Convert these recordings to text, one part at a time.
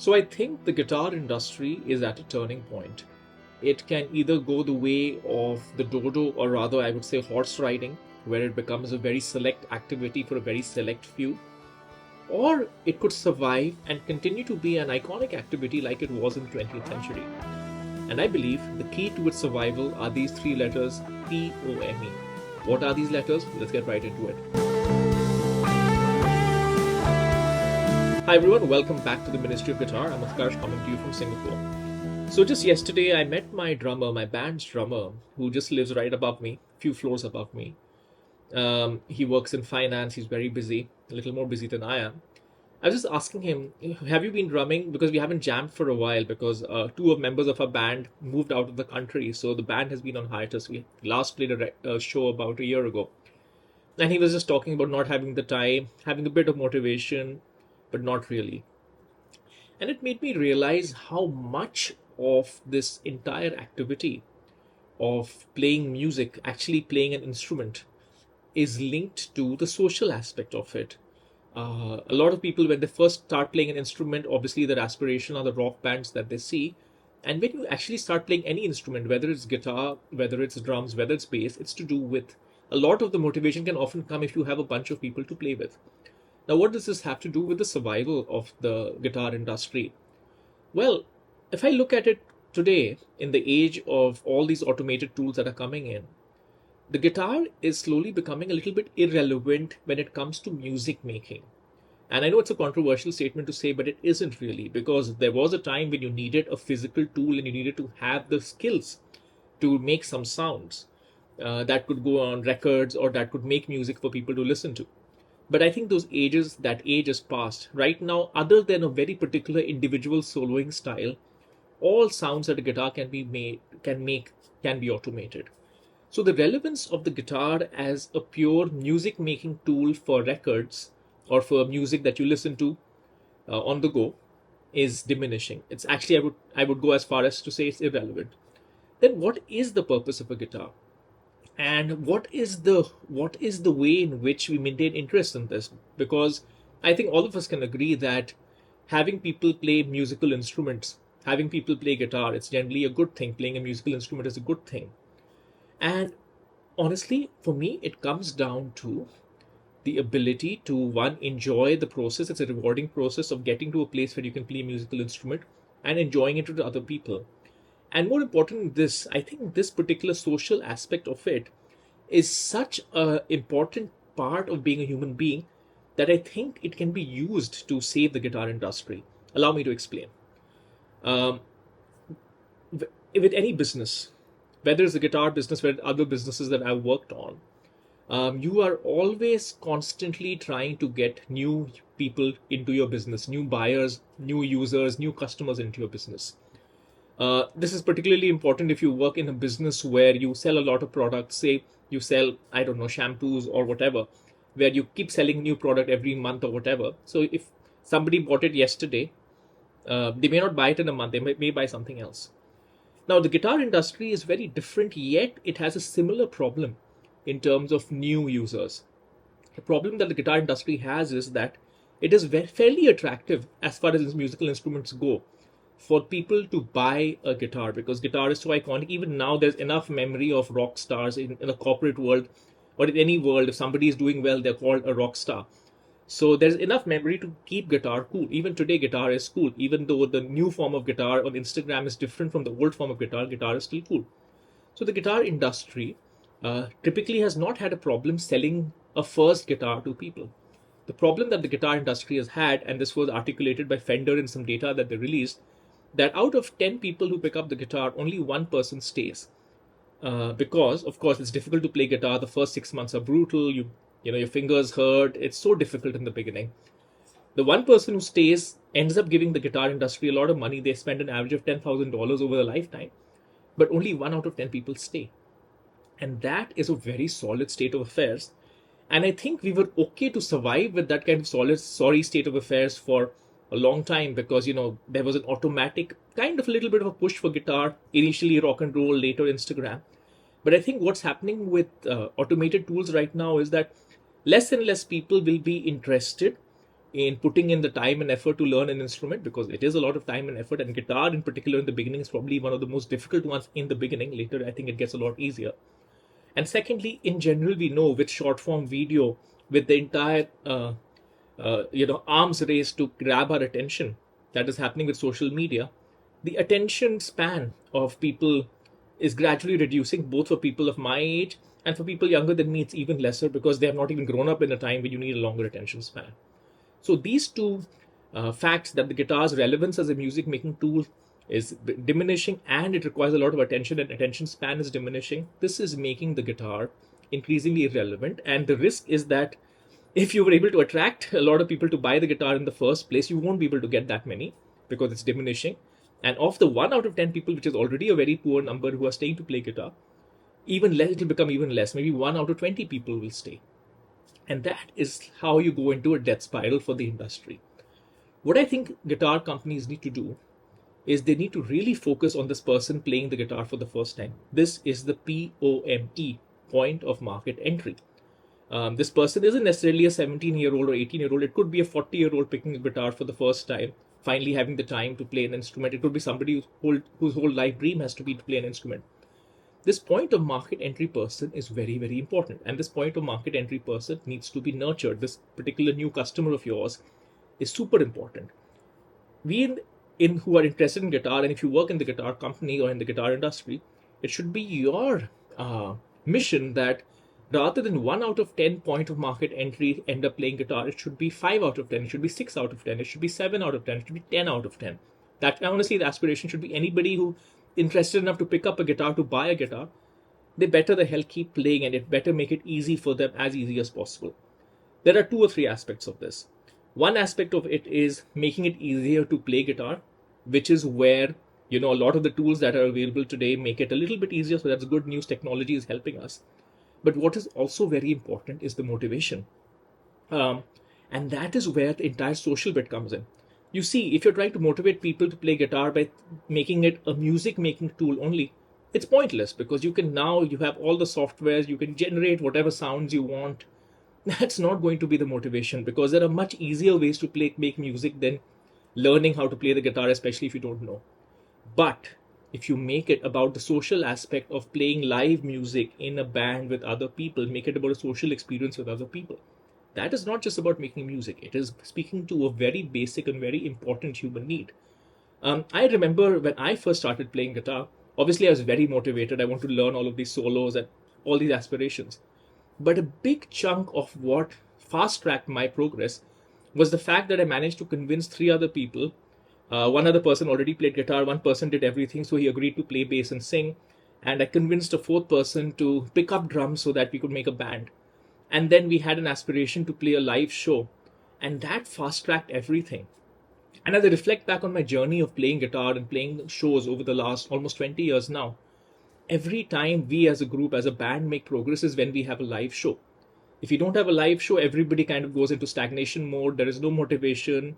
So I think the guitar industry is at a turning point. It can either go the way of the dodo, or rather, I would say horse riding, where it becomes a very select activity for a very select few, or it could survive and continue to be an iconic activity like it was in the 20th century. And I believe the key to its survival are these three letters, POME. What are these letters? Let's get right into it. Hi everyone, welcome back to the Ministry of Guitar. I'm Utkarsh coming to you from Singapore. So just yesterday I met my drummer, my band's drummer, who just lives right above me, a few floors above me. He works in finance, he's very busy, a little more busy than I am. I was just asking him, have you been drumming? Because we haven't jammed for a while because two of members of our band moved out of the country. So the band has been on hiatus. We last played a show about a year ago. And he was just talking about not having the time, having a bit of motivation, but not really. And it made me realize how much of this entire activity of playing music, actually playing an instrument, is linked to the social aspect of it. A lot of people, when they first start playing an instrument, obviously their aspiration are the rock bands that they see. And when you actually start playing any instrument, whether it's guitar, whether it's drums, whether it's bass, it's to do with a lot of the motivation can often come if you have a bunch of people to play with. Now, what does this have to do with the survival of the guitar industry? Well, if I look at it today, in the age of all these automated tools that are coming in, the guitar is slowly becoming a little bit irrelevant when it comes to music making. And I know it's a controversial statement to say, but it isn't really, because there was a time when you needed a physical tool and you needed to have the skills to make some sounds that could go on records or that could make music for people to listen to. But I think that age is past. Right now, other than a very particular individual soloing style, all sounds that a guitar can be automated. So the relevance of the guitar as a pure music making tool for records or for music that you listen to on the go is diminishing. It's actually, I would go as far as to say it's irrelevant. Then what is the purpose of a guitar? And what is the way in which we maintain interest in this? Because I think all of us can agree that having people play musical instruments, having people play guitar, it's generally a good thing. Playing a musical instrument is a good thing. And honestly, for me, it comes down to the ability to one, enjoy the process. It's a rewarding process of getting to a place where you can play a musical instrument and enjoying it with other people. And more important than this, I think this particular social aspect of it is such a important part of being a human being that I think it can be used to save the guitar industry. Allow me to explain. Um, with any business, whether it's the guitar business, whether other businesses that I've worked on, you are always constantly trying to get new people into your business, new buyers, new users, new customers into your business. This is particularly important if you work in a business where you sell a lot of products. Say you sell, I don't know, shampoos or whatever, where you keep selling new product every month or whatever. So if somebody bought it yesterday, they may not buy it in a month. They may buy something else. Now, the guitar industry is very different, yet it has a similar problem in terms of new users. The problem that the guitar industry has is that it is fairly attractive as far as musical instruments go for people to buy a guitar, because guitar is so iconic. Even now, there's enough memory of rock stars in a corporate world or in any world. If somebody is doing well, they're called a rock star. So there's enough memory to keep guitar cool. Even today, guitar is cool. Even though the new form of guitar on Instagram is different from the old form of guitar, guitar is still cool. So the guitar industry typically has not had a problem selling a first guitar to people. The problem that the guitar industry has had, and this was articulated by Fender in some data that they released, that out of 10 people who pick up the guitar, only one person stays. Because, of course, it's difficult to play guitar. The first 6 months are brutal. You know, your fingers hurt. It's so difficult in the beginning. The one person who stays ends up giving the guitar industry a lot of money. They spend an average of $10,000 over a lifetime, but only 1 out of 10 people stay. And that is a very solid state of affairs. And I think we were okay to survive with that kind of sorry state of affairs for a long time, because, there was an automatic kind of a little bit of a push for guitar, initially rock and roll, later Instagram. But I think what's happening with automated tools right now is that less and less people will be interested in putting in the time and effort to learn an instrument, because it is a lot of time and effort, and guitar in particular in the beginning is probably one of the most difficult ones in the beginning. Later, I think it gets a lot easier. And secondly, in general, we know with short form video, with the entire arms race to grab our attention that is happening with social media, the attention span of people is gradually reducing, both for people of my age and for people younger than me. It's even lesser because they have not even grown up in a time when you need a longer attention span. So these two facts, that the guitar's relevance as a music making tool is diminishing and it requires a lot of attention and attention span is diminishing, this is making the guitar increasingly irrelevant. And the risk is that if you were able to attract a lot of people to buy the guitar in the first place, you won't be able to get that many because it's diminishing. And of the 1 out of 10 people, which is already a very poor number, who are staying to play guitar, even less, it'll become even less. Maybe 1 out of 20 people will stay. And that is how you go into a death spiral for the industry. What I think guitar companies need to do is they need to really focus on this person playing the guitar for the first time. This is the POME, point of market entry. This person isn't necessarily a 17-year-old or 18-year-old. It could be a 40-year-old picking a guitar for the first time, finally having the time to play an instrument. It could be somebody whose whole life dream has to be to play an instrument. This point of market entry person is very, very important. And this point of market entry person needs to be nurtured. This particular new customer of yours is super important. We in who are interested in guitar, and if you work in the guitar company or in the guitar industry, it should be your mission that rather than 1 out of 10 point of market entry end up playing guitar, it should be 5 out of 10, it should be 6 out of 10, it should be 7 out of 10, it should be 10 out of 10. That, honestly, the aspiration should be anybody who interested enough to pick up a guitar, to buy a guitar, they better the hell keep playing, and it better make it easy for them, as easy as possible. There are 2 or 3 aspects of this. One aspect of it is making it easier to play guitar, which is where a lot of the tools that are available today make it a little bit easier. So that's good news. Technology is helping us. But what is also very important is the motivation. And that is where the entire social bit comes in. You see, if you're trying to motivate people to play guitar by making it a music making tool only, it's pointless, because you have all the softwares, you can generate whatever sounds you want. That's not going to be the motivation, because there are much easier ways to make music than learning how to play the guitar, especially if you don't know. But if you make it about the social aspect of playing live music in a band with other people, make it about a social experience with other people. That is not just about making music. It is speaking to a very basic and very important human need. I remember when I first started playing guitar, obviously I was very motivated. I want to learn all of these solos and all these aspirations. But a big chunk of what fast-tracked my progress was the fact that I managed to convince 3 other people. One other person already played guitar, one person did everything, so he agreed to play bass and sing. And I convinced a 4th person to pick up drums so that we could make a band. And then we had an aspiration to play a live show. And that fast-tracked everything. And as I reflect back on my journey of playing guitar and playing shows over the last almost 20 years now, every time we as a group, as a band, make progress is when we have a live show. If you don't have a live show, everybody kind of goes into stagnation mode. There is no motivation.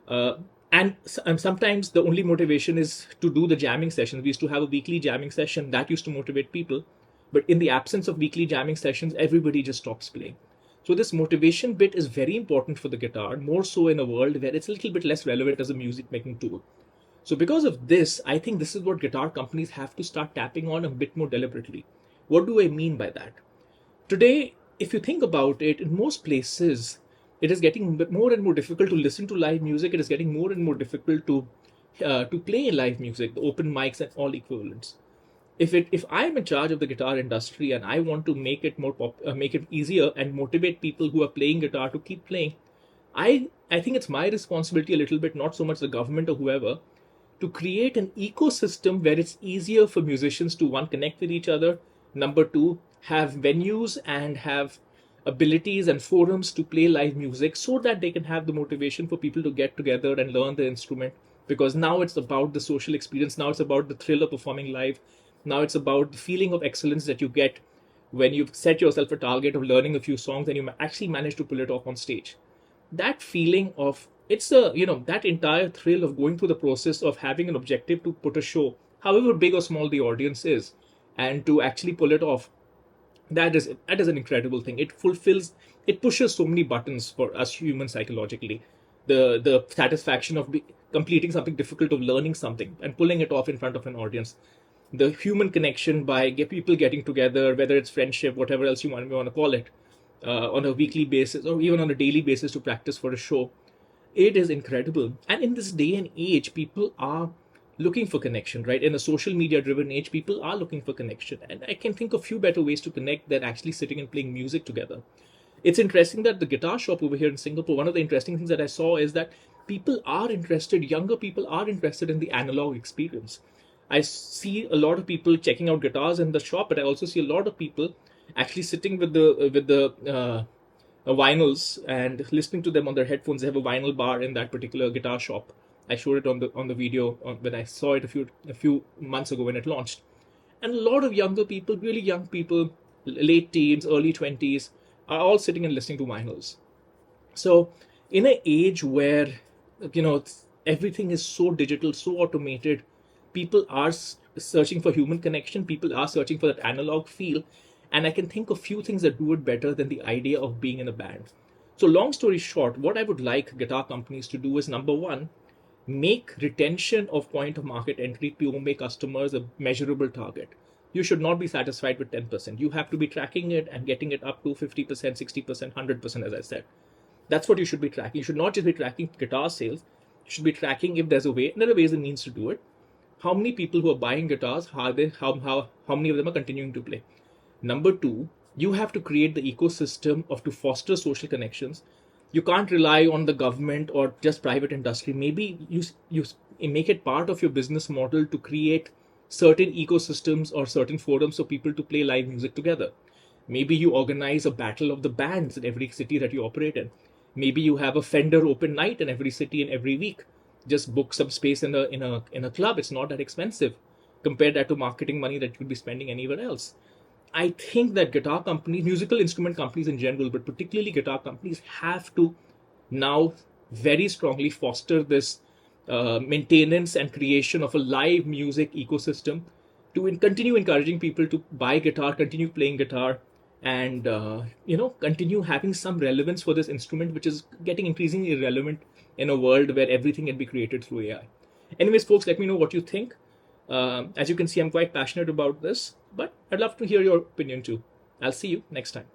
And sometimes the only motivation is to do the jamming sessions. We used to have a weekly jamming session that used to motivate people. But in the absence of weekly jamming sessions, everybody just stops playing. So this motivation bit is very important for the guitar, more so in a world where it's a little bit less relevant as a music making tool. So because of this, I think this is what guitar companies have to start tapping on a bit more deliberately. What do I mean by that? Today, if you think about it, in most places, it is getting more and more difficult to listen to live music. It is getting more and more difficult to play live music, the open mics and all equivalents. If I'm in charge of the guitar industry and I want to make it make it easier and motivate people who are playing guitar to keep playing, I think it's my responsibility a little bit, not so much the government or whoever, to create an ecosystem where it's easier for musicians to, one, connect with each other, number two, have venues and have abilities and forums to play live music, so that they can have the motivation for people to get together and learn the instrument. Because now it's about the social experience, now it's about the thrill of performing live, now it's about the feeling of excellence that you get when you've set yourself a target of learning a few songs and you actually manage to pull it off on stage. That feeling of, it's that entire thrill of going through the process of having an objective to put a show, however big or small the audience is, and to actually pull it off, that is an incredible thing. It pushes so many buttons for us humans psychologically. the satisfaction of completing something difficult, of learning something and pulling it off in front of an audience. The human connection by people getting together, whether it's friendship, whatever else you want to call it, on a weekly basis or even on a daily basis to practice for a show. It is incredible. And in this day and age, people are looking for connection, right? In a social media driven age, people are looking for connection. And I can think of few better ways to connect than actually sitting and playing music together. It's interesting that the guitar shop over here in Singapore, one of the interesting things that I saw is that people are interested, younger people are interested in the analog experience. I see a lot of people checking out guitars in the shop, but I also see a lot of people actually sitting with the vinyls and listening to them on their headphones. They have a vinyl bar in that particular guitar shop. I showed it on the video when I saw it a few months ago when it launched. And a lot of younger people, really young people, late teens, early 20s, are all sitting and listening to vinyls. So, in an age where everything is so digital, so automated, people are searching for human connection. People are searching for that analog feel, and I can think of few things that do it better than the idea of being in a band. So, long story short, what I would like guitar companies to do is, number one, make retention of point of market entry POME customers a measurable target. You should not be satisfied with 10%. You have to be tracking it and getting it up to 50%, 60%, 100%, as I said. That's what you should be tracking. You should not just be tracking guitar sales. You should be tracking, if there's a way, and there are ways and means to do it. How many people who are buying guitars, how many of them are continuing to play? Number two, you have to create the ecosystem of to foster social connections. You can't rely on the government or just private industry. Maybe you make it part of your business model to create certain ecosystems or certain forums for people to play live music together. Maybe you organize a battle of the bands in every city that you operate in. Maybe you have a Fender open night in every city and every week. Just book some space in a club. It's not that expensive. Compare that to marketing money that you could be spending anywhere else. I think that guitar companies, musical instrument companies in general, but particularly guitar companies, have to now very strongly foster this maintenance and creation of a live music ecosystem to continue encouraging people to buy guitar, continue playing guitar, and continue having some relevance for this instrument, which is getting increasingly irrelevant in a world where everything can be created through AI. Anyways, folks, let me know what you think. As you can see, I'm quite passionate about this, but I'd love to hear your opinion too. I'll see you next time.